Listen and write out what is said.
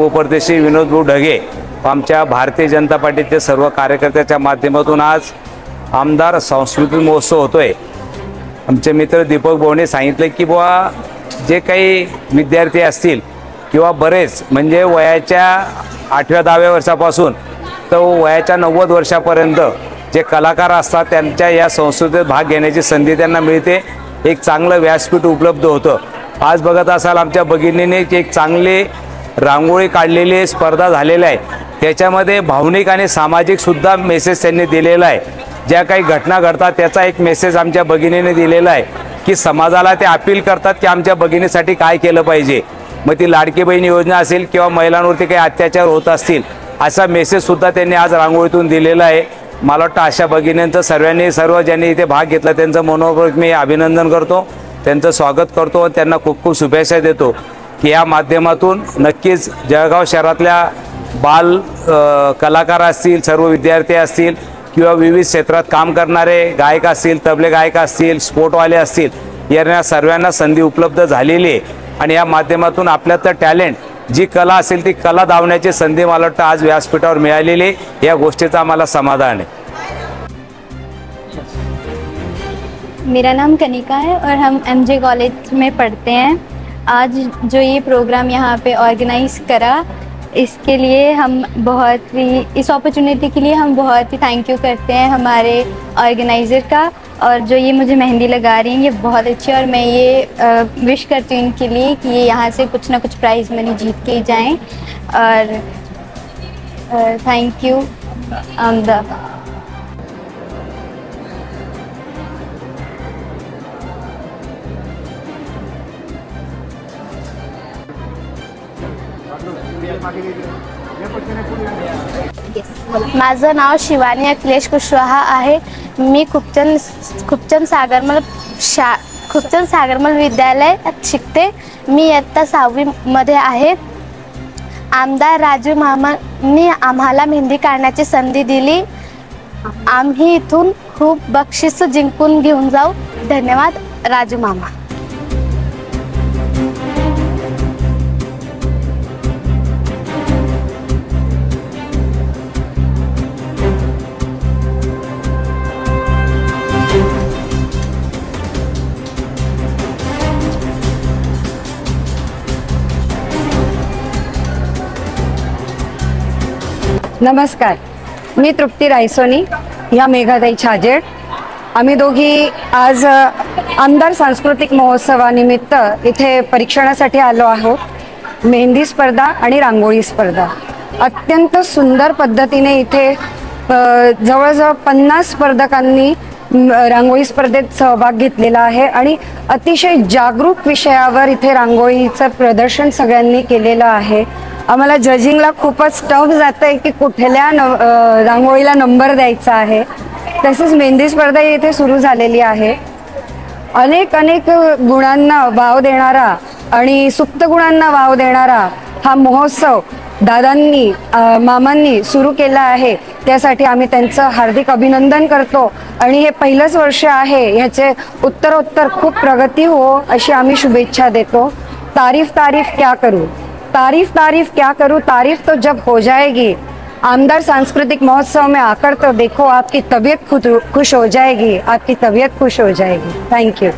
उपप्रदेशी विनोद भाऊ ढगे आमच्या भारतीय जनता पार्टीचे सर्व कार्यकर्त्याच्या माध्यमातून आज आमदार सांस्कृतिक महोत्सव होतोय। आमचे मित्र दीपक भाऊने सांगितले की बुवा जे काही विद्यार्थी असतील किंवा बरेच म्हणजे वयाच्या 8व्या-10व्या वर्षापासून तर वयाच्या 90 वर्षापर्यंत जे कलाकार असतात त्यांच्या या संस्कृतीत भाग घेण्याची संधी त्यांना मिळते। एक चांगलं व्यासपीठ उपलब्ध होतं। आज बघत असाल आमच्या भगिनीने एक चांगली रांगोळी काढलेली स्पर्धा झालेली आहे। त्याच्यामध्ये भावनिक आणि सामाजिक सुद्धा मेसेज त्यांनी दिलेला आहे। ज्या काही घटना घडतात त्याचा एक मेसेज आमच्या भगिनीने दिलेला आहे की समाजाला ते अपील करतात की आमच्या भगिनीसाठी काय केलं पाहिजे। मग ती लाडकी बहीण योजना असेल किंवा महिलांवरती काही अत्याचार होत असतील असा मेसेज सुद्धा त्यांनी आज रांगोळीतून दिलेला आहे। मला वाटतं अशा भगिनींचं सर्व ज्यांनी इथे भाग घेतला त्यांचं मनोपूर्वक मी अभिनंदन करतो, त्यांचं स्वागत करतो, त्यांना खूप खूप शुभेच्छा देतो की या माध्यमातून नक्कीच जळगाव शहरातल्या बाल कलाकार असतील, सर्व विद्यार्थी असतील किंवा विविध क्षेत्रात काम करणारे गायक असतील, तबले गायक असतील, स्पोर्टवाले असतील, यांना सर्वांना संधी उपलब्ध झालेली आहे। आणि या माध्यमातून आपल्यात टॅलेंट जी कला असेल ती कला दावण्याची संधी मला वाटतं आज व्यासपीठावर मिळालेली आहे। या गोष्टीचा आम्हाला समाधान है। मेरा नाम कनिका है और हम एमजे कॉलेज में पढ़ते हैं। आज जो ये प्रोग्राम यहाँ पे ऑर्गेनाइज करा इसके लिए हम बहुत ही इस अपॉर्चुनिटी के लिए हम बहुत ही थैंक यू करते हैं हमारे ऑर्गेनाइज़र का। और जो ये मुझे मेहंदी लगा रही हैं ये बहुत अच्छी है और मैं ये विश करती हूँ इनके लिए कि ये यहाँ से कुछ ना कुछ प्राइज़ मनी जीत के ही जाएँ। और थैंक यू आमदा। माझं नाव शिवानी अखिलेश कुशवाहा आहे। मी खूपचंद सागरमल विद्यालयात शिकते। मी इयत्ता 6वी मध्ये आहे। आमदार राजू मामांनी आम्हाला मेहंदी काढण्याची संधी दिली। आम्ही इथून खूप बक्षीस जिंकून घेऊन जाऊ। धन्यवाद राजू मामा। नमस्कार, मी तृप्ती रायसोनी या मेघाताई छाजेड। आम्ही दोघी आज आमदार सांस्कृतिक महोत्सवानिमित्त इथे परीक्षणासाठी आलो आहोत। मेहंदी स्पर्धा आणि रांगोळी स्पर्धा अत्यंत सुंदर पद्धतीने इथे जवळजवळ 50 स्पर्धकांनी रांगोळी स्पर्धेत सहभाग घेतलेला आहे आणि अतिशय जागरूक विषयावर इथे रांगोळीचं प्रदर्शन सगळ्यांनी केलेलं आहे। आम्हाला जजिंगला खूपच टफ जात आहे की कुठल्या रांगोळीला नंबर द्यायचा आहे। तसेच मेहंदी स्पर्धा इथे सुरू झालेली आहे। अनेक गुणांना वाव देणारा आणि सुप्त गुणांना वाव देणारा हा महोत्सव दादांनी मामांनी सुरू केला आहे। त्यासाठी आम्ही त्यांचं हार्दिक अभिनंदन करतो आणि हे पहिलंच वर्ष आहे, याचे उत्तरोत्तर खूप प्रगती हो अशी आम्ही शुभेच्छा देतो। तारीफ क्या करूं, तारीफ तो जब हो जाएगी। आमदार सांस्कृतिक महोत्सव में आकर तो देखो, आपकी तबीयत खुश हो जाएगी, आपकी तबीयत खुश हो जाएगी। Thank you.